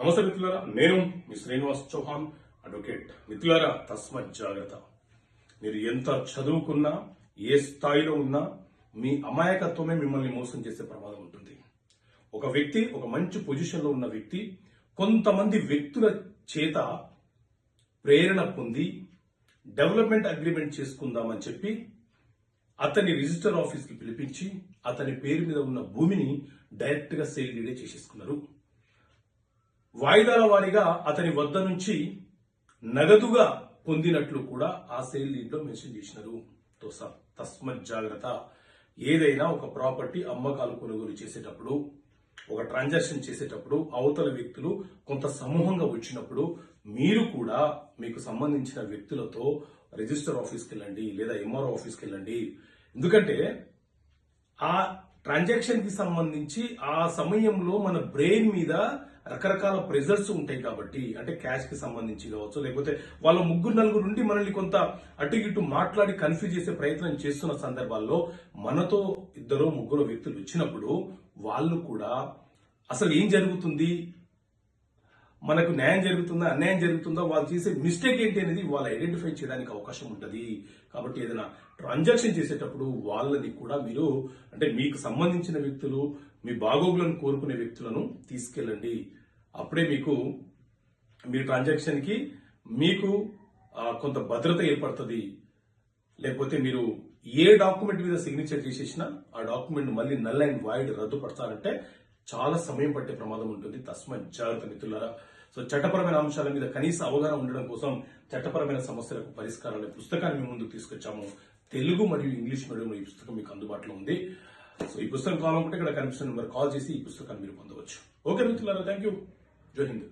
నమస్తే మిత్రులారా, నేను మీ శ్రీనివాస్ చౌహాన్ అడ్వకేట్. మిత్రులారా, తస్మత్ జాగ్రత్త. మీరు ఎంత చదువుకున్నా, ఏ స్థాయిలో ఉన్నా, మీ అమాయకత్వమే మిమ్మల్ని మోసం చేసే ప్రమాదం ఉంటుంది. ఒక వ్యక్తి, ఒక మంచి పొజిషన్లో ఉన్న వ్యక్తి కొంతమంది వ్యక్తుల చేత ప్రేరణ పొంది డెవలప్మెంట్ అగ్రిమెంట్ చేసుకుందామని చెప్పి అతని రిజిస్టర్ ఆఫీస్కి పిలిపించి అతని పేరు మీద ఉన్న భూమిని డైరెక్ట్ గా సేల్ డీడే చేసేసుకున్నారు. వాయిదాల వారీగా అతని వద్ద నుంచి నగదుగా పొందినట్లు కూడా ఆ సేల్ డీడ్ లో మెన్షన్ చేసినారు. తస్మత్ జాగ్రత్త. ఏదైనా ఒక ప్రాపర్టీ అమ్మకాలు కొనుగోలు చేసేటప్పుడు, ఒక ట్రాన్సాక్షన్ చేసేటప్పుడు అవతల వ్యక్తులు కొంత సమూహంగా వచ్చినప్పుడు మీరు కూడా మీకు సంబంధించిన వ్యక్తులతో రిజిస్టర్ ఆఫీస్కి వెళ్ళండి, లేదా ఎంఆర్ఓ ఆఫీస్కి వెళ్ళండి. ఎందుకంటే ఆ ట్రాన్సాక్షన్ కి సంబంధించి ఆ సమయంలో మన బ్రెయిన్ మీద రకరకాల ప్రెజర్స్ ఉంటాయి కాబట్టి, అంటే క్యాష్ కి సంబంధించి కావచ్చు, లేకపోతే వాళ్ళ ముగ్గురు నలుగురు నుండి మనల్ని కొంత అటు ఇటు మాట్లాడి కన్ఫ్యూజ్ చేసే ప్రయత్నం చేస్తున్న సందర్భాల్లో మనతో ఇద్దరు ముగ్గురు వ్యక్తులు వచ్చినప్పుడు వాళ్ళు కూడా అసలు ఏం జరుగుతుంది, మనకు న్యాయం జరుగుతుందా అన్యాయం జరుగుతుందా, వాళ్ళు చేసే మిస్టేక్ ఏంటి అనేది వాళ్ళు ఐడెంటిఫై చేయడానికి అవకాశం ఉంటుంది. కాబట్టి ఏదైనా ట్రాన్సాక్షన్ చేసేటప్పుడు వాళ్ళని కూడా మీరు, అంటే మీకు సంబంధించిన వ్యక్తులు, మీ బాగోగులను కోరుకునే వ్యక్తులను తీసుకెళ్ళండి. అప్పుడే మీ ట్రాన్సాక్షన్ కి మీకు కొంత భద్రత ఏర్పడుతుంది. లేకపోతే మీరు ఏ డాక్యుమెంట్ మీద సిగ్నేచర్ చేసేసినా ఆ డాక్యుమెంట్ మళ్ళీ నల్ అండ్ వాయిడ్ రద్దుపడతారంటే చాలా సమయం పట్టే ప్రమాదం ఉంటుంది. తస్మత్ జాగ్రత్త మిత్రులారా. చట్టపరమైన అంశాల మీద కనీస అవగాహన ఉండడం కోసం చట్టపరమైన సమస్యలకు పరిష్కారాల పుస్తకాన్ని మీ ముందుకు తీసుకొచ్చాము. తెలుగు మరియు ఇంగ్లీష్ మీడియంలో ఈ పుస్తకం మీకు అందుబాటులో ఉంది. ఈ పుస్తకం కావాలనుకుంటే ఇక్కడ కనిపిస్తున్న నెంబర్ కాల్ చేసి ఈ పుస్తకాన్ని మీరు పొందవచ్చు. ఓకే మిత్రులారా, థ్యాంక్ యూ. జై హింద్.